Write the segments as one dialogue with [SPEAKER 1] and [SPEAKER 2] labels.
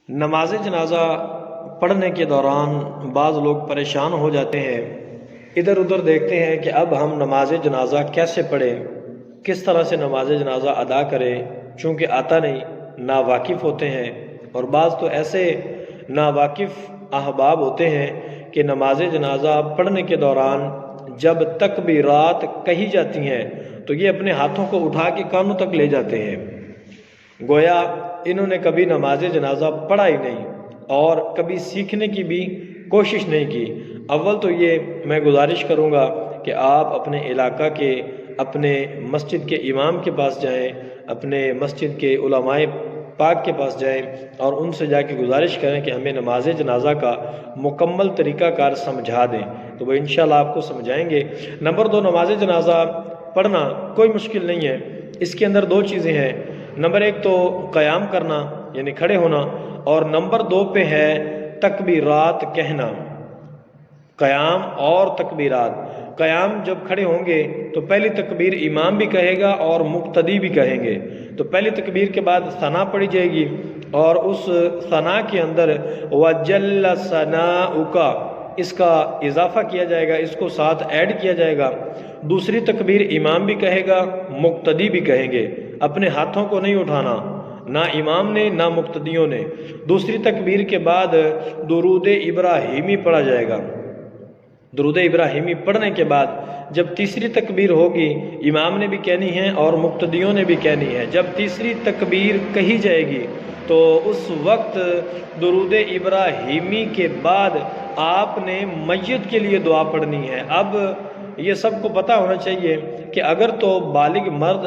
[SPEAKER 1] نماز جنازہ پڑھنے کے دوران بعض لوگ پریشان ہو جاتے ہیں، ادھر ادھر دیکھتے ہیں کہ اب ہم نماز جنازہ کیسے پڑھیں، کس طرح سے نماز جنازہ ادا کریں، چونکہ آتا نہیں، ناواقف ہوتے ہیں۔ اور بعض تو ایسے ناواقف احباب ہوتے ہیں کہ نماز جنازہ پڑھنے کے دوران جب تکبیرات کہی جاتی ہیں تو یہ اپنے ہاتھوں کو اٹھا کے کانوں تک لے جاتے ہیں، گویا انہوں نے کبھی نماز جنازہ پڑھا ہی نہیں اور کبھی سیکھنے کی بھی کوشش نہیں کی۔ اول تو یہ میں گزارش کروں گا کہ آپ اپنے علاقہ کے اپنے مسجد کے امام کے پاس جائیں، اپنے مسجد کے علماء پاک کے پاس جائیں اور ان سے جا کے گزارش کریں کہ ہمیں نماز جنازہ کا مکمل طریقہ کار سمجھا دیں، تو وہ انشاءاللہ آپ کو سمجھائیں گے۔ نمبر 2، نماز جنازہ پڑھنا کوئی مشکل نہیں ہے، اس کے اندر 2 چیزیں ہیں۔ نمبر 1 تو قیام کرنا یعنی کھڑے ہونا، اور نمبر 2 پہ ہے تکبیرات کہنا، قیام اور تکبیرات۔ قیام جب کھڑے ہوں گے تو پہلی تکبیر امام بھی کہے گا اور مقتدی بھی کہیں گے، تو پہلی تکبیر کے بعد ثنا پڑھی جائے گی اور اس ثنا کے اندر وَجَلَّ ثَنَاؤُكَ اس کا اضافہ کیا جائے گا، اس کو ساتھ ایڈ کیا جائے گا۔ دوسری تکبیر امام بھی کہے گا، مقتدی بھی کہیں گے، اپنے ہاتھوں کو نہیں اٹھانا، نہ امام نے نہ مقتدیوں نے۔ دوسری تکبیر کے بعد درود ابراہیمی پڑھا جائے گا۔ درود ابراہیمی پڑھنے کے بعد جب تیسری تکبیر ہوگی، امام نے بھی کہنی ہے اور مقتدیوں نے بھی کہنی ہے، جب تیسری تکبیر کہی جائے گی تو اس وقت درود ابراہیمی کے بعد آپ نے میت کے لیے دعا پڑھنی ہے۔ اب یہ سب کو پتہ ہونا چاہیے کہ اگر تو بالغ مرد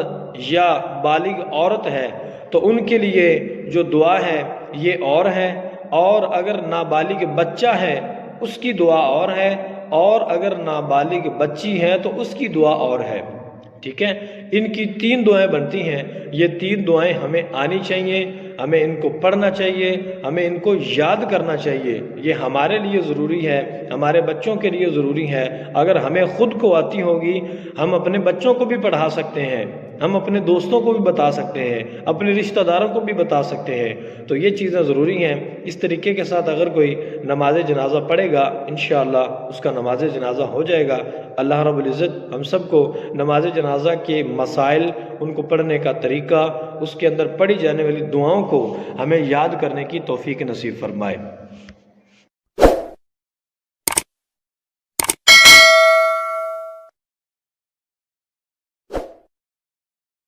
[SPEAKER 1] یا بالغ عورت ہے تو ان کے لیے جو دعا ہے یہ اور ہے، اور اگر نابالغ بچہ ہے اس کی دعا اور ہے، اور اگر نابالغ بچی ہے تو اس کی دعا اور ہے، ٹھیک ہے۔ ان کی 3 دعائیں بنتی ہیں، یہ 3 دعائیں ہمیں آنی چاہیے، ہمیں ان کو پڑھنا چاہیے، ہمیں ان کو یاد کرنا چاہیے۔ یہ ہمارے لیے ضروری ہے، ہمارے بچوں کے لیے ضروری ہے۔ اگر ہمیں خود کو آتی ہوگی ہم اپنے بچوں کو بھی پڑھا سکتے ہیں، ہم اپنے دوستوں کو بھی بتا سکتے ہیں، اپنے رشتہ داروں کو بھی بتا سکتے ہیں، تو یہ چیزیں ضروری ہیں۔ اس طریقے کے ساتھ اگر کوئی نماز جنازہ پڑھے گا انشاءاللہ اس کا نماز جنازہ ہو جائے گا۔ اللہ رب العزت ہم سب کو نماز جنازہ کے مسائل، ان کو پڑھنے کا طریقہ، اس کے اندر پڑھی جانے والی دعاؤں کو ہمیں یاد کرنے کی توفیق نصیب فرمائے۔